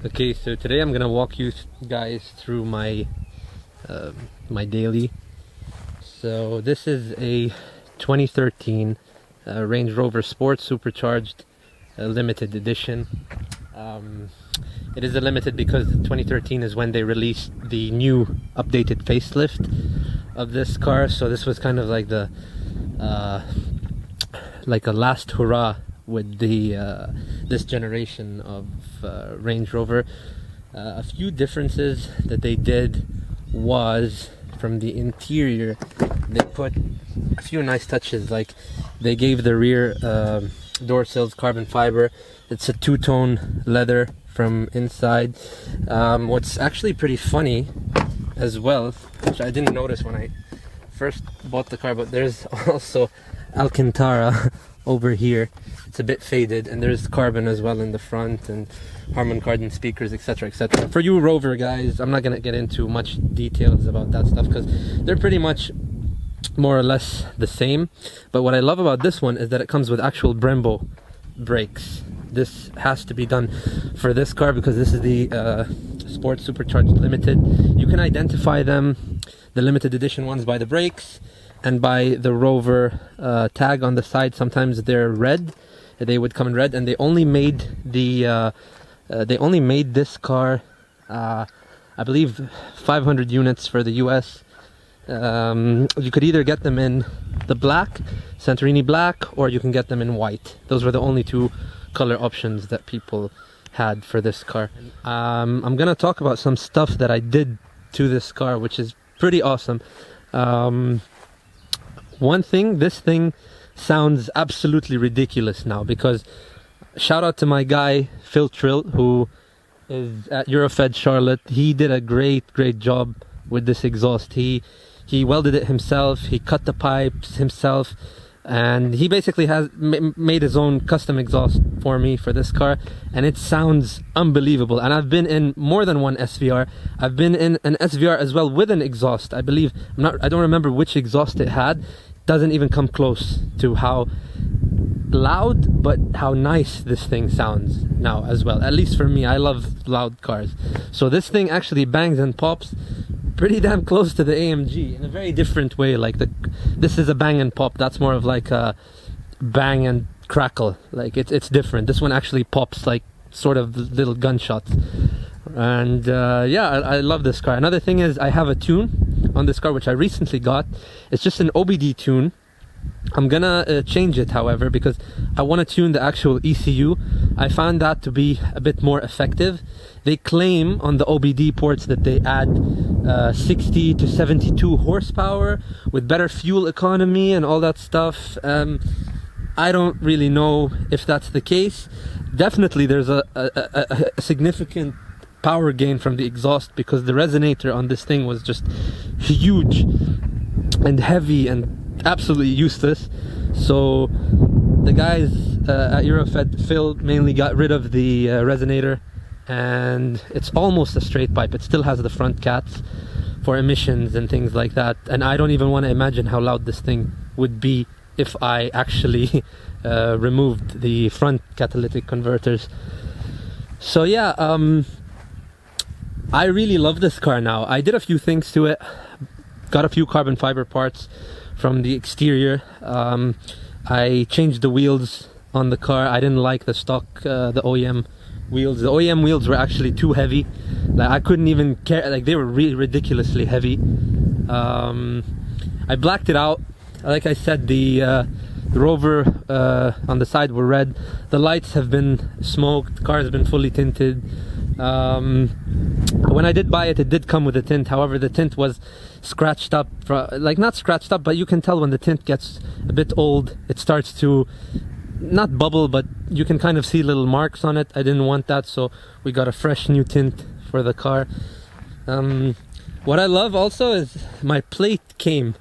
Okay, so today I'm gonna walk you guys through my my daily. So this is a 2013 Range Rover Sport Supercharged limited edition. It is a limited because 2013 is when they released the new updated facelift of this car. So this was kind of like the like a last hurrah with the this generation of Range Rover. A few differences that they did was from the interior. They put a few nice touches, like they gave the rear door sills carbon fiber. It's a two-tone leather from inside. What's actually pretty funny as well, which I didn't notice when I first bought the car, but there's also Alcantara over here. It's a bit faded, and there's carbon as well in the front, and Harman Kardon speakers, etc, etc. For you Rover guys, I'm not gonna get into much details about that stuff because they're pretty much more or less the same. But what I love about this one is that it comes with actual Brembo brakes. This has to be done for this car because this is the Sport Supercharged Limited. You can identify them, the limited edition ones, by the brakes and by the Rover tag on the side. Sometimes they're red. They would come in red, and they only made the this car, I believe, 500 units for the US. You could either get them in the black, Santorini black, or you can get them in white. Those were the only two color options that people had for this car. I'm gonna talk about some stuff that I did to this car, which is pretty awesome. One thing, this thing sounds absolutely ridiculous now, because shout out to my guy Phil Trill, who is at Eurofed Charlotte. He did a great job with this exhaust. He welded it himself, he cut the pipes himself, and he basically has made his own custom exhaust for me for this car, and it sounds unbelievable. And I've been in more than one SVR. I've been in an SVR as well with an exhaust. I believe, I don't remember which exhaust it had. Doesn't even come close to how loud, but how nice this thing sounds now as well. At least for me, I love loud cars. So this thing actually bangs and pops pretty damn close to the AMG in a very different way. Like this is a bang and pop. That's more of like a bang and crackle. Like it's different. This one actually pops like sort of little gunshots. And yeah, I love this car. Another thing is I have a tune on this car which I recently got. It's just an Obd Tune. I'm gonna change it, however, because I want to tune the actual ECU. I found that to be a bit more effective. They claim on the OBD ports that they add 60 to 72 horsepower with better fuel economy and all that stuff. I don't really know if that's the case. Definitely there's a significant power gain from the exhaust, because the resonator on this thing was just huge and heavy and absolutely useless. So the guys at Eurofed, Phil, mainly got rid of the resonator, and it's almost a straight pipe. It still has the front cats for emissions and things like that, and I don't even want to imagine how loud this thing would be if I actually removed the front catalytic converters. So yeah, I really love this car now. I did a few things to it, got a few carbon fiber parts from the exterior. I changed the wheels on the car. I didn't like the stock, the OEM wheels. The OEM wheels were actually too heavy. Like I couldn't even care, like they were really ridiculously heavy. I blacked it out. Like I said, the Rover on the side were red. The lights have been smoked. The car has been fully tinted. When I did buy it, it did come with a tint. However, the tint was scratched up, like not scratched up, but you can tell when the tint gets a bit old, it starts to not bubble, but you can kind of see little marks on it. I didn't want that, so we got a fresh new tint for the car. What I love also is my plate came,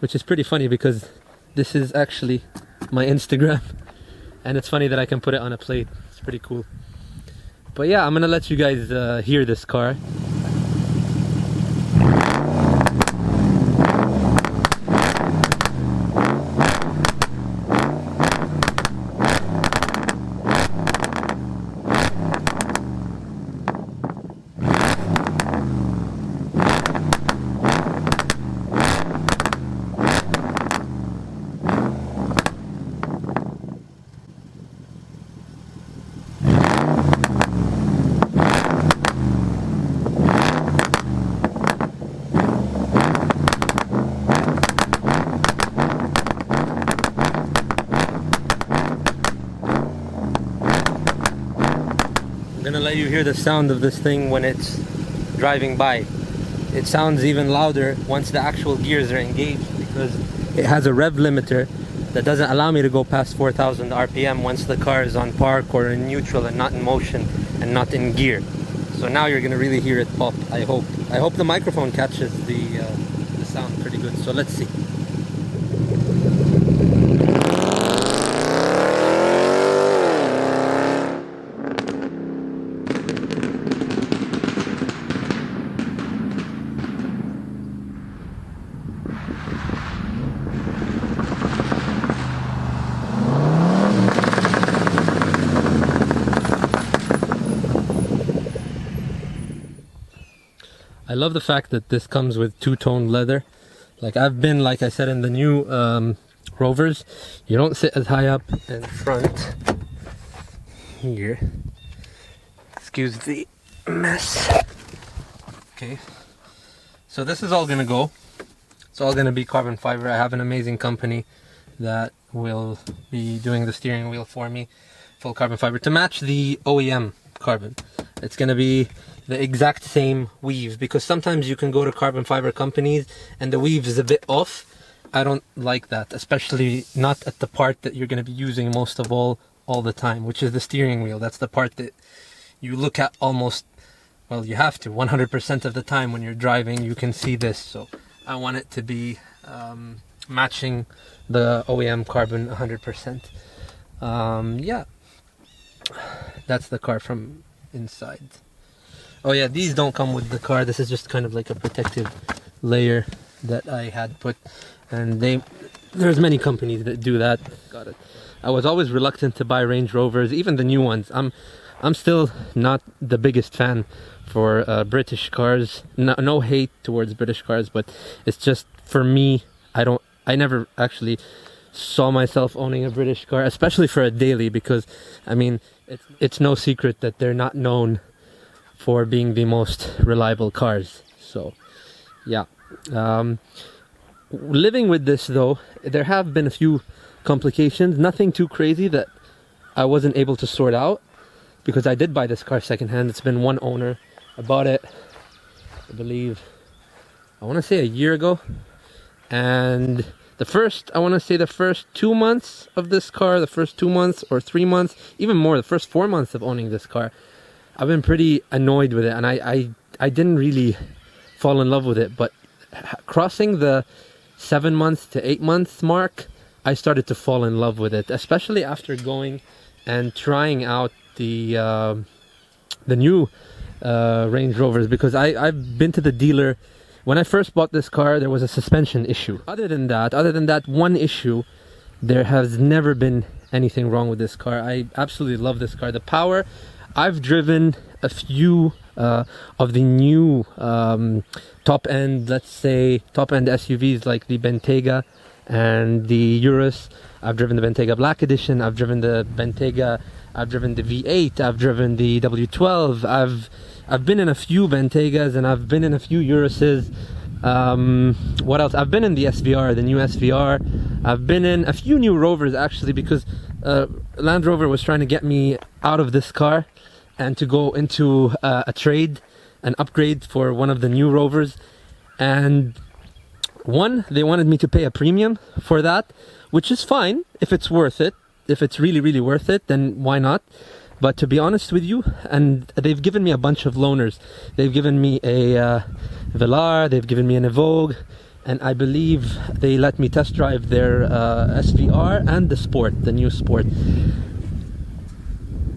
which is pretty funny because this is actually my Instagram, and it's funny that I can put it on a plate. It's pretty cool. But yeah, I'm gonna let you guys hear this car. gonna let you hear the sound of this thing when it's driving by. It sounds even louder once the actual gears are engaged, because it has a rev limiter that doesn't allow me to go past 4,000 RPM once the car is on park or in neutral and not in motion and not in gear. So now you're gonna really hear it pop, I hope. I hope the microphone catches the sound pretty good, so let's see. I love the fact that this comes with two-tone leather. Like I said, in the new Rovers, you don't sit as high up in front here. Excuse the mess. Okay, so this is all gonna go. It's all gonna be carbon fiber. I have an amazing company that will be doing the steering wheel for me, full carbon fiber, to match the OEM carbon. It's gonna be the exact same weave, because sometimes you can go to carbon fiber companies and the weave is a bit off. I don't like that, especially not at the part that you're going to be using most of all the time, which is the steering wheel. That's the part that you look at almost, well, you have to 100% of the time when you're driving. You can see this, so I want it to be matching the OEM carbon 100%. Yeah, that's the car from inside. Oh yeah, these don't come with the car. This is just kind of like a protective layer that I had put, and there's many companies that do that. Got it. I was always reluctant to buy Range Rovers, even the new ones. I'm still not the biggest fan for British cars. No hate towards British cars, but it's just, for me, I never actually saw myself owning a British car, especially for a daily, because I mean, it's no secret that they're not known for being the most reliable cars. So yeah, living with this though, there have been a few complications, nothing too crazy that I wasn't able to sort out, because I did buy this car secondhand. It's been one owner. I bought it, I believe, I want to say a year ago, and the first 2 months of this car, the first 2 months or 3 months, even more, the first 4 months of owning this car, I've been pretty annoyed with it, and I didn't really fall in love with it. But crossing the 7 months to 8 months mark, I started to fall in love with it, especially after going and trying out the new Range Rovers, because I've been to the dealer. When I first bought this car, there was a suspension issue. Other than that one issue, there has never been anything wrong with this car. I absolutely love this car. The power, I've driven a few of the new top-end, let's say, top-end SUVs like the Bentayga and the Urus. I've driven the Bentayga Black Edition, I've driven the Bentayga, I've driven the V8, I've driven the W12, I've been in a few Bentaygas, and I've been in a few Uruses. What else? I've been in the SVR, the new SVR. I've been in a few new Rovers, actually, because Land Rover was trying to get me out of this car and to go into a trade, an upgrade for one of the new Rovers. And they wanted me to pay a premium for that, which is fine if it's worth it. If it's really, really worth it, then why not? But to be honest with you, and they've given me a bunch of loaners. They've given me a Velar, they've given me an Evoque, and I believe they let me test drive their SVR and the Sport, the new Sport.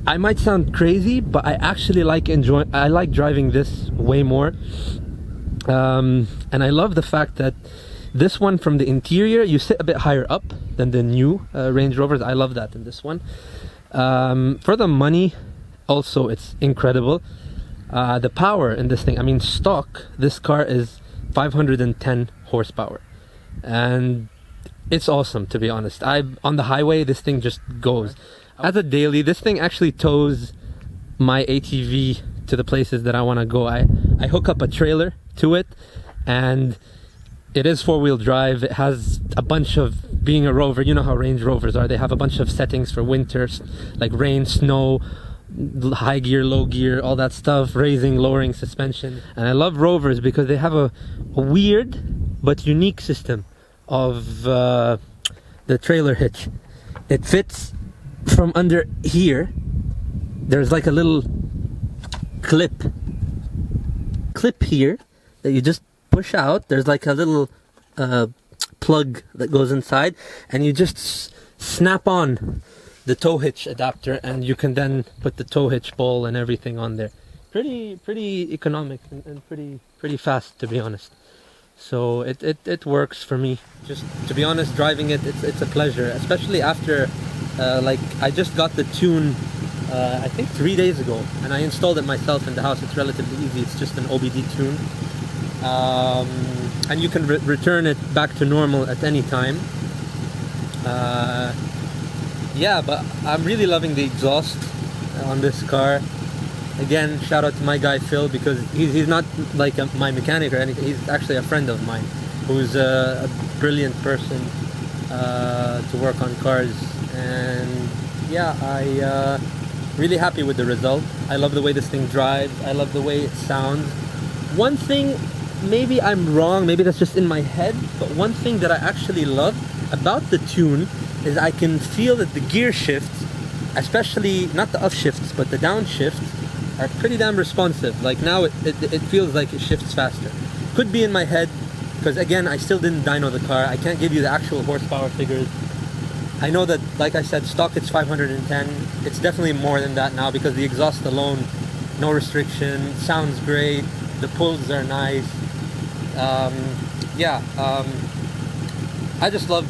I might sound crazy, but I actually I like driving this way more. And I love the fact that this one, from the interior, you sit a bit higher up than the new Range Rovers. I love that in this one. For the money, also, it's incredible. The power in this thing, I mean, stock, this car is 510 horsepower, and it's awesome, to be honest. On the highway, this thing just goes. As a daily, this thing actually tows my ATV to the places that I want to go. I hook up a trailer to it, and it is four-wheel drive. It has a bunch of, being a Rover, you know how Range Rovers are, they have a bunch of settings for winters, like rain, snow, high gear, low gear, all that stuff, raising, lowering suspension. And I love Rovers because they have a weird but unique system of the trailer hitch. It fits from under here. There's like a little clip here that you just push out. There's like a little plug that goes inside, and you just snap on the tow hitch adapter, and you can then put the tow hitch ball and everything on there. Pretty economic and pretty fast, to be honest. So it works for me. Just to be honest, driving it's a pleasure, especially after like I just got the Tune I think 3 days ago, and I installed it myself in the house. It's relatively easy. It's just an Obd Tune, and you can return it back to normal at any time. Yeah, but I'm really loving the exhaust on this car. Again, shout out to my guy Phil, because he's not like my mechanic or anything. He's actually a friend of mine who's a brilliant person to work on cars. And yeah, I really happy with the result. I love the way this thing drives. I love the way it sounds. One thing, maybe I'm wrong, maybe that's just in my head, but one thing that I actually love about the Tune is I can feel that the gear shifts, especially not the upshifts but the downshifts, are pretty damn responsive. Like now it feels like it shifts faster. Could be in my head, because again, I still didn't dyno the car. I can't give you the actual horsepower figures. I know that, like I said, stock it's 510. It's definitely more than that now, because the exhaust alone, no restriction, sounds great, the pulls are nice. I just love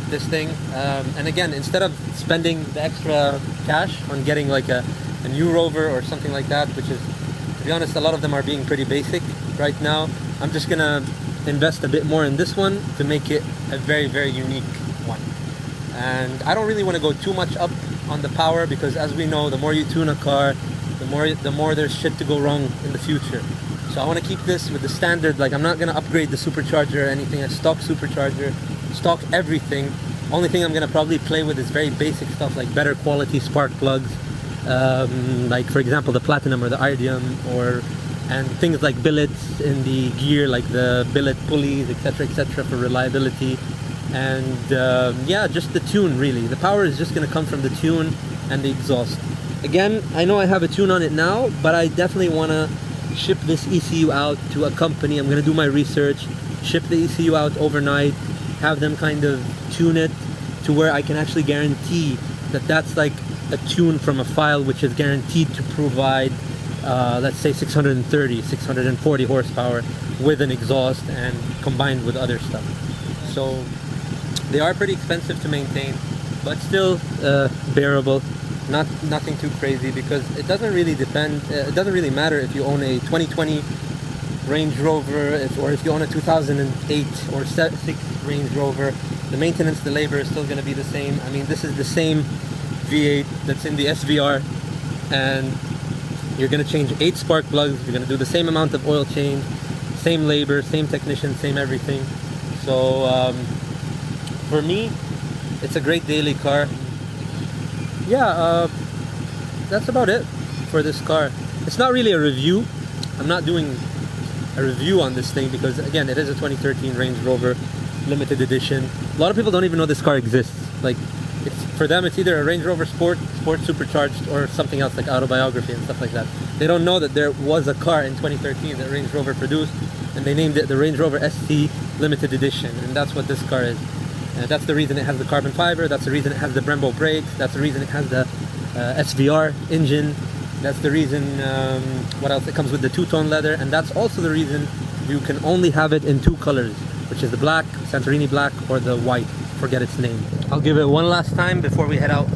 this thing. And again, instead of spending the extra cash on getting like a new Rover or something like that, which is, to be honest, a lot of them are being pretty basic right now, I'm just gonna invest a bit more in this one to make it a very unique one. And I don't really want to go too much up on the power, because as we know, the more you tune a car, the more there's shit to go wrong in the future. So I want to keep this with the standard. Like, I'm not going to upgrade the supercharger or anything. A stock supercharger, stock everything. Only thing I'm going to probably play with is very basic stuff, like better quality spark plugs, like for example the platinum or the iridium, and things like billets in the gear, like the billet pulleys, etc for reliability. And yeah, just the tune really. The power is just going to come from the tune and the exhaust. Again, I know I have a tune on it now, but I definitely want to ship this ECU out to a company. I'm going to do my research, ship the ECU out overnight, have them kind of tune it to where I can actually guarantee that that's like a tune from a file which is guaranteed to provide let's say 630, 640 horsepower with an exhaust and combined with other stuff. So they are pretty expensive to maintain, but still bearable. Nothing too crazy, because it doesn't really depend. It doesn't really matter if you own a 2020 Range Rover or if you own a 2008 or 6 Range Rover. The maintenance, the labor is still going to be the same. I mean, this is the same V8 that's in the SVR, and you're going to change 8 spark plugs. You're going to do the same amount of oil change, same labor, same technician, same everything. So for me, it's a great daily car. Yeah, that's about it for this car. It's not really a review. I'm not doing a review on this thing because, again, it is a 2013 Range Rover limited edition. A lot of people don't even know this car exists. Like, for them, it's either a Range Rover Sport Supercharged, or something else like Autobiography and stuff like that. They don't know that there was a car in 2013 that Range Rover produced, and they named it the Range Rover ST Limited Edition, and that's what this car is. That's the reason it has the carbon fiber, that's the reason it has the Brembo brakes, that's the reason it has the SVR engine, that's the reason, what else, it comes with the two-tone leather, and that's also the reason you can only have it in 2 colors, which is the black, Santorini black, or the white, forget its name. I'll give it one last time before we head out.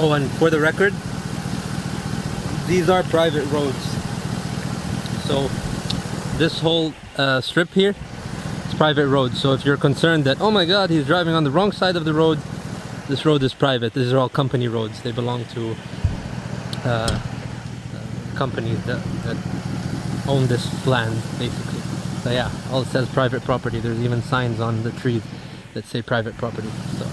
Oh, and for the record, these are private roads. So this whole strip here is private road. So if you're concerned that, oh my god, he's driving on the wrong side of the road, this road is private. These are all company roads. They belong to companies that own this land, basically. So yeah, all it says private property. There's even signs on the trees that say private property. So